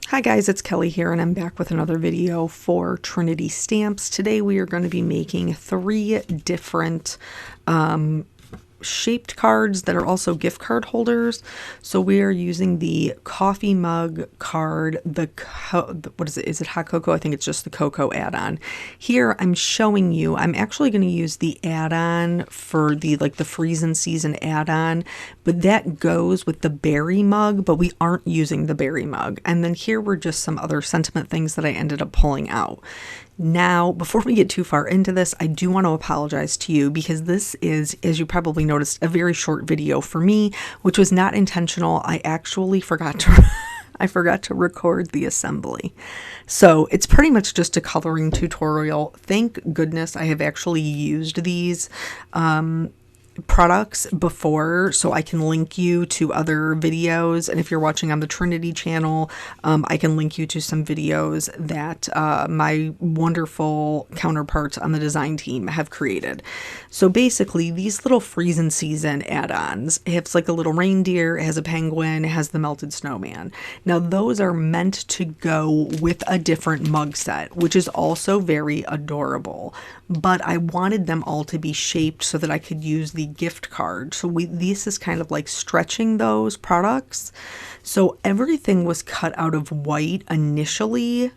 Hi guys, it's Kelly here and I'm back with another video for Trinity Stamps. Today we are going to be making 3 different shaped cards that are also gift card holders. So we are using the coffee mug card, what is it? Is it hot cocoa? I think it's just the cocoa add-on. Here I'm showing you, I'm actually going to use the add-on for the freeze and season add-on, but that goes with the berry mug, but we aren't using the berry mug. And then here were just some other sentiment things that I ended up pulling out. Now, before we get too far into this, I do want to apologize to you because this is, as you probably noticed, a very short video for me, which was not intentional. I actually forgot to I forgot to record the assembly. So it's pretty much just a coloring tutorial. Thank goodness I have actually used these products before, so I can link you to other videos, and if you're watching on the Trinity channel, I can link you to some videos that my wonderful counterparts on the design team have created. So basically these little freeze and season add-ons, it's like a little reindeer, it has a penguin, it has the melted snowman. Now those are meant to go with a different mug set, which is also very adorable, but I wanted them all to be shaped so that I could use the gift card. So this is kind of like stretching those products. So everything was cut out of white initially,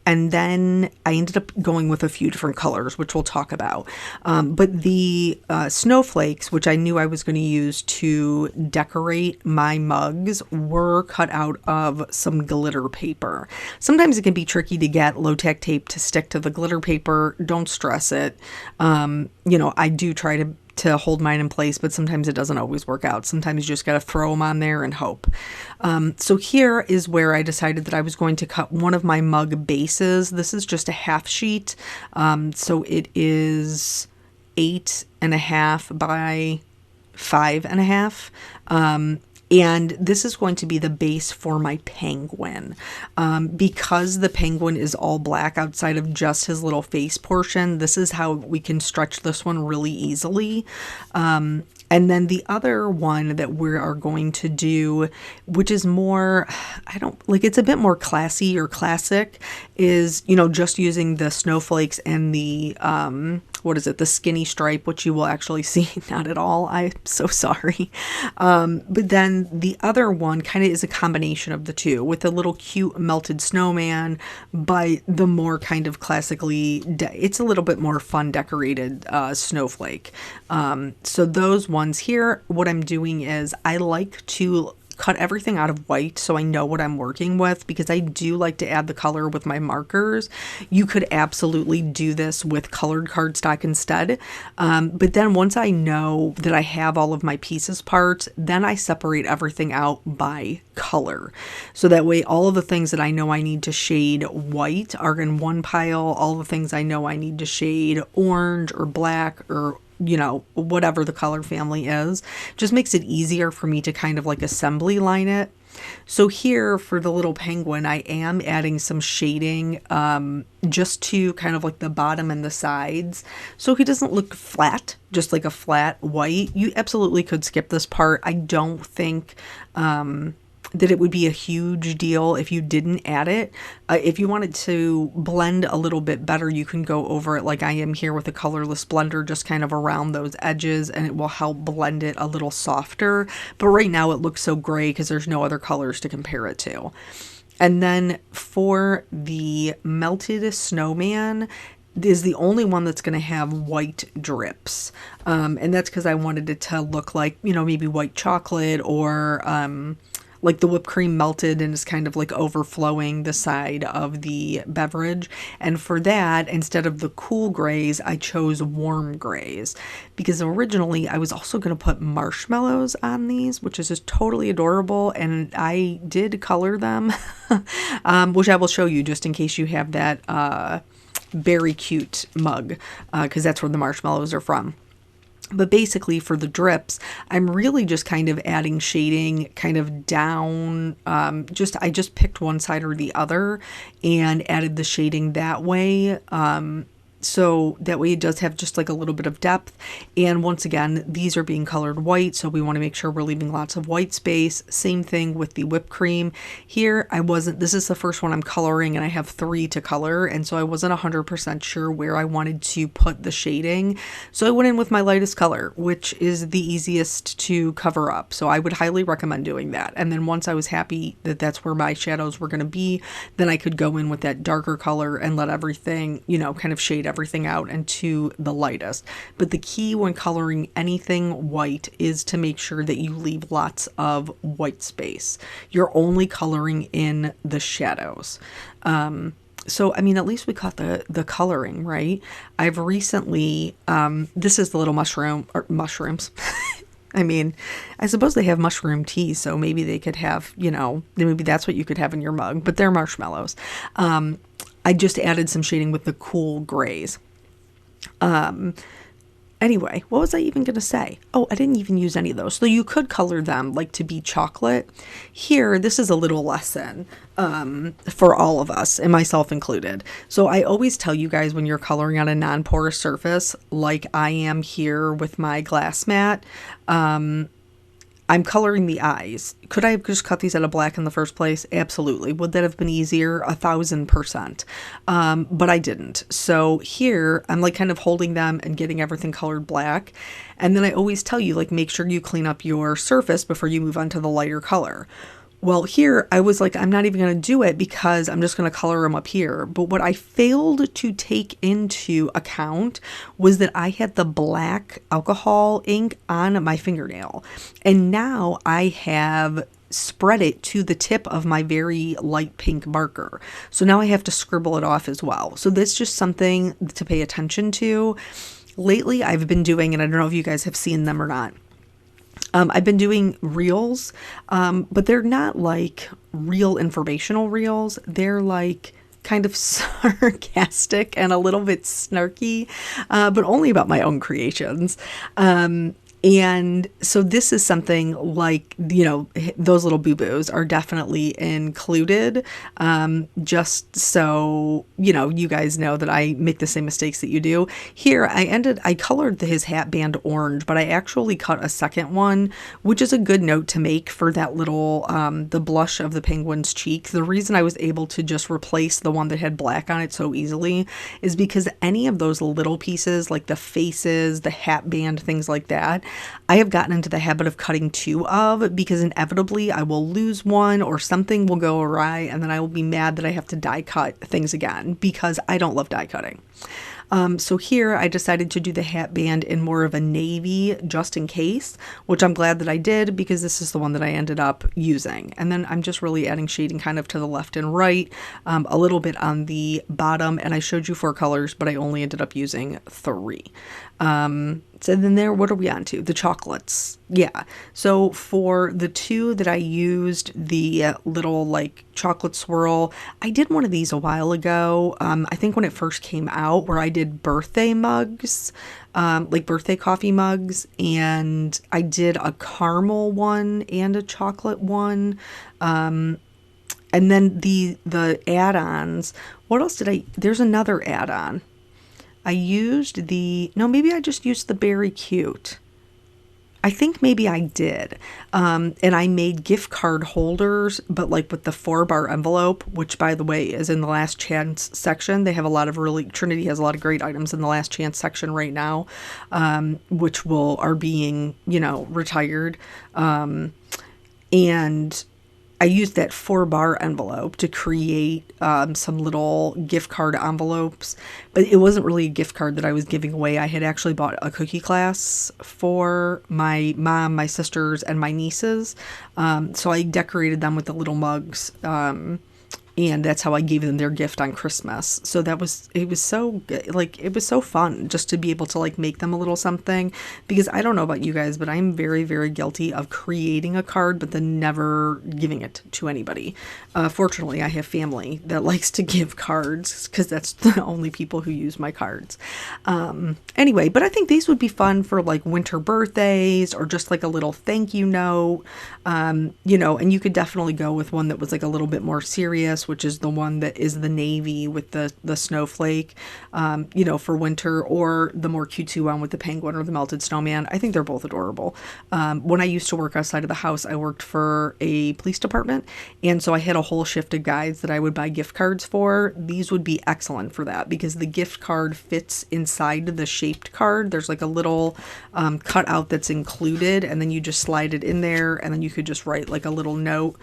and then I ended up going with a few different colors, which we'll talk about. But the snowflakes, which I knew I was going to use to decorate my mugs, were cut out of some glitter paper. Sometimes it can be tricky to get low-tack tape to stick to the glitter paper. Don't stress it. You know, I do try to hold mine in place, but sometimes it doesn't always work out. Sometimes you just got to throw them on there and hope. So here is where I decided that I was going to cut one of my mug bases. This is just a half sheet. So it is 8.5 by 5.5. And this is going to be the base for my penguin. Because the penguin is all black outside of just his little face portion, this is how we can stretch this one really easily. And then the other one that we are going to do, which is more, it's a bit more classy or classic, is, you know, just using the snowflakes and the, the skinny stripe, which you will actually see not at all. I'm so sorry. But then the other one kind of is a combination of the two, with a little cute melted snowman, but the more kind of classically, it's a little bit more fun decorated snowflake. So those ones here, what I'm doing is I like to cut everything out of white so I know what I'm working with, because I do like to add the color with my markers. You could absolutely do this with colored cardstock instead. But then once I know that I have all of my pieces parts, then I separate everything out by color. So that way all of the things that I know I need to shade white are in one pile. All the things I know I need to shade orange or black or whatever the color family is, just makes it easier for me to kind of like assembly line it. So here for the little penguin, I am adding some shading just to kind of like the bottom and the sides, so he doesn't look flat, just like a flat white. You absolutely could skip this part. I don't think that it would be a huge deal if you didn't add it. If you wanted to blend a little bit better, you can go over it like I am here with a colorless blender, just kind of around those edges, and it will help blend it a little softer. But right now it looks so gray because there's no other colors to compare it to. And then for the melted snowman, is the only one that's going to have white drips. And that's because I wanted it to look like, maybe white chocolate, or like the whipped cream melted and is kind of like overflowing the side of the beverage. And for that, instead of the cool grays, I chose warm grays, because originally I was also going to put marshmallows on these, which is just totally adorable. And I did color them, which I will show you just in case you have that very cute mug, because that's where the marshmallows are from. But basically for the drips, I'm really just kind of adding shading kind of down. I just picked one side or the other and added the shading that way. So that way it does have just like a little bit of depth. And once again, these are being colored white, so we want to make sure we're leaving lots of white space. Same thing with the whipped cream. Here, this is the first one I'm coloring, and I have 3 to color, and so I wasn't 100% sure where I wanted to put the shading. So I went in with my lightest color, which is the easiest to cover up. So I would highly recommend doing that. And then once I was happy that that's where my shadows were going to be, then I could go in with that darker color and let everything, kind of shade everything out into the lightest. But the key when coloring anything white is to make sure that you leave lots of white space. You're only coloring in the shadows. So, I mean, at least we caught the coloring, right? I've recently, this is the little mushrooms. I mean, I suppose they have mushroom tea, so maybe they could have, maybe that's what you could have in your mug, but they're marshmallows. I just added some shading with the cool grays. Anyway, what was I even going to say? Oh, I didn't even use any of those. So you could color them like to be chocolate. Here, this is a little lesson for all of us, and myself included. So I always tell you guys when you're coloring on a non-porous surface, like I am here with my glass mat, I'm coloring the eyes. Could I have just cut these out of black in the first place? Absolutely. Would that have been easier? 1,000%. But I didn't. So here I'm like kind of holding them and getting everything colored black. And then I always tell you, like, make sure you clean up your surface before you move on to the lighter color. Well, here I was like, I'm not even going to do it because I'm just going to color them up here. But what I failed to take into account was that I had the black alcohol ink on my fingernail. And now I have spread it to the tip of my very light pink marker. So now I have to scribble it off as well. So that's just something to pay attention to. Lately, I've been doing, and I don't know if you guys have seen them or not, I've been doing reels, but they're not like real informational reels. They're like kind of sarcastic and a little bit snarky, but only about my own creations. And so this is something like, those little boo-boos are definitely included, just so, you guys know that I make the same mistakes that you do. Here, I colored his hat band orange, but I actually cut a second one, which is a good note to make for that little, the blush of the penguin's cheek. The reason I was able to just replace the one that had black on it so easily is because any of those little pieces, like the faces, the hat band, things like that, I have gotten into the habit of cutting 2 of, because inevitably I will lose one or something will go awry, and then I will be mad that I have to die cut things again because I don't love die cutting. So here I decided to do the hat band in more of a navy just in case, which I'm glad that I did because this is the one that I ended up using. And then I'm just really adding shading kind of to the left and right, a little bit on the bottom, and I showed you 4 colors, but I only ended up using 3. So then there, what are we on to? The chocolates. Yeah. So for the 2 that I used, the little like chocolate swirl, I did one of these a while ago. I think when it first came out, where I did birthday mugs, like birthday coffee mugs, and I did a caramel one and a chocolate one. And then the add-ons, what else there's another add-on. Maybe I just used the Berry Cute. I think maybe I did. And I made gift card holders, but like with the 4-bar envelope, which by the way is in the last chance section. They have Trinity has a lot of great items in the last chance section right now, which are being, retired. And I used that 4-bar envelope to create some little gift card envelopes, but it wasn't really a gift card that I was giving away. I had actually bought a cookie class for my mom, my sisters, and my nieces. So I decorated them with the little mugs, and that's how I gave them their gift on Christmas. So it was so fun just to be able to like make them a little something, because I don't know about you guys, but I'm very, very guilty of creating a card, but then never giving it to anybody. Fortunately, I have family that likes to give cards because that's the only people who use my cards. Anyway, but I think these would be fun for like winter birthdays or just like a little thank you note, and you could definitely go with one that was like a little bit more serious this, which is the one that is the navy with the snowflake, you know, for winter, or the more cutesy one with the penguin or the melted snowman. I think they're both adorable. When I used to work outside of the house, I worked for a police department, and so I had a whole shift of guides that I would buy gift cards for. These would be excellent for that because the gift card fits inside the shaped card. There's like a little cutout that's included, and then you just slide it in there, and then you could just write like a little note.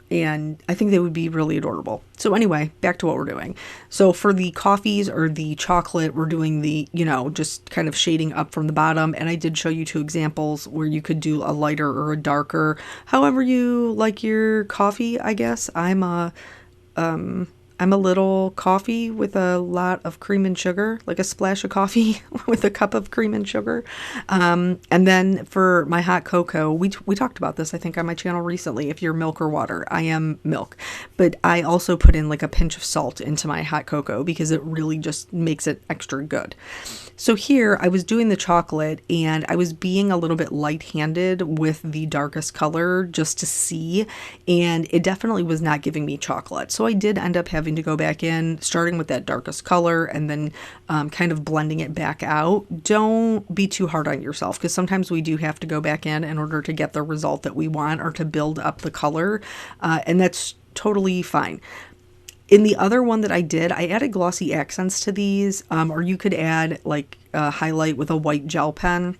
And I think they would be really adorable. So anyway, back to what we're doing. So for the coffees or the chocolate, we're doing the, you know, just kind of shading up from the bottom. And I did show you 2 examples where you could do a lighter or a darker, however you like your coffee, I guess. I'm a little coffee with a lot of cream and sugar, like a splash of coffee with a cup of cream and sugar. And then for my hot cocoa, we talked about this, I think, on my channel recently. If you're milk or water, I am milk. But I also put in like a pinch of salt into my hot cocoa because it really just makes it extra good. So here I was doing the chocolate and I was being a little bit light-handed with the darkest color just to see, and it definitely was not giving me chocolate. So I did end up having to go back in, starting with that darkest color and then kind of blending it back out. Don't be too hard on yourself because sometimes we do have to go back in order to get the result that we want or to build up the color, and that's totally fine. In the other one that I did, I added glossy accents to these, or you could add like a highlight with a white gel pen.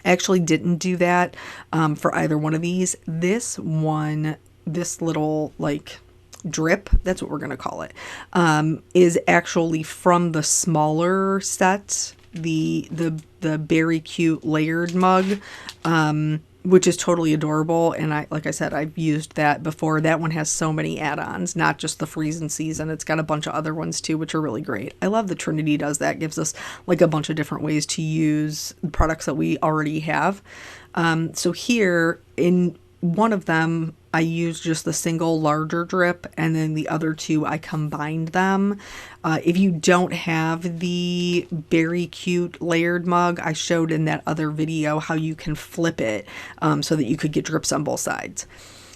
I actually didn't do that for either one of these. This one, this little like drip, that's what we're going to call it, is actually from the smaller set, the Berry Cute layered mug, which is totally adorable. And like I said, I've used that before. That one has so many add-ons, not just the Freeze and Season. It's got a bunch of other ones too, which are really great. I love that Trinity does that. It gives us like a bunch of different ways to use products that we already have. So here in one of them, I used just the single larger drip, and then the other 2, I combined them. If you don't have the Berry Cute layered mug, I showed in that other video how you can flip it so that you could get drips on both sides.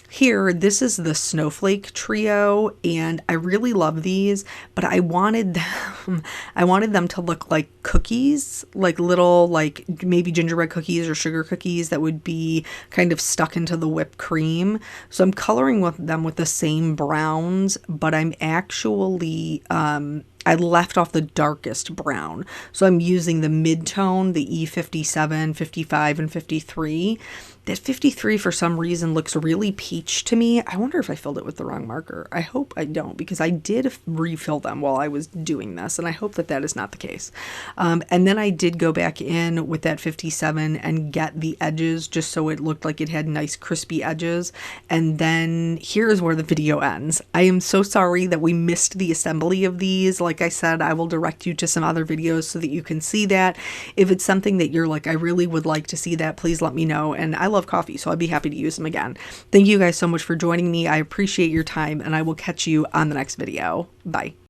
Here, this is the Snowflake Trio, and I really love these, but I wanted them to look like cookies, like little, like maybe gingerbread cookies or sugar cookies that would be kind of stuck into the whipped cream. So I'm coloring them with the same browns, but I'm actually, I left off the darkest brown. So I'm using the mid-tone, the E57, 55, and 53. That 53 for some reason looks really peach to me. I wonder if I filled it with the wrong marker. I hope I don't, because I did refill them while I was doing this, and I hope that that is not the case. And then I did go back in with that 57 and get the edges just so it looked like it had nice crispy edges. And then here is where the video ends. I am so sorry that we missed the assembly of these. Like I said, I will direct you to some other videos so that you can see that. If it's something that you're like, I really would like to see that, please let me know. And I love coffee, so I'd be happy to use them again. Thank you guys so much for joining me. I appreciate your time, and I will catch you on the next video. Bye.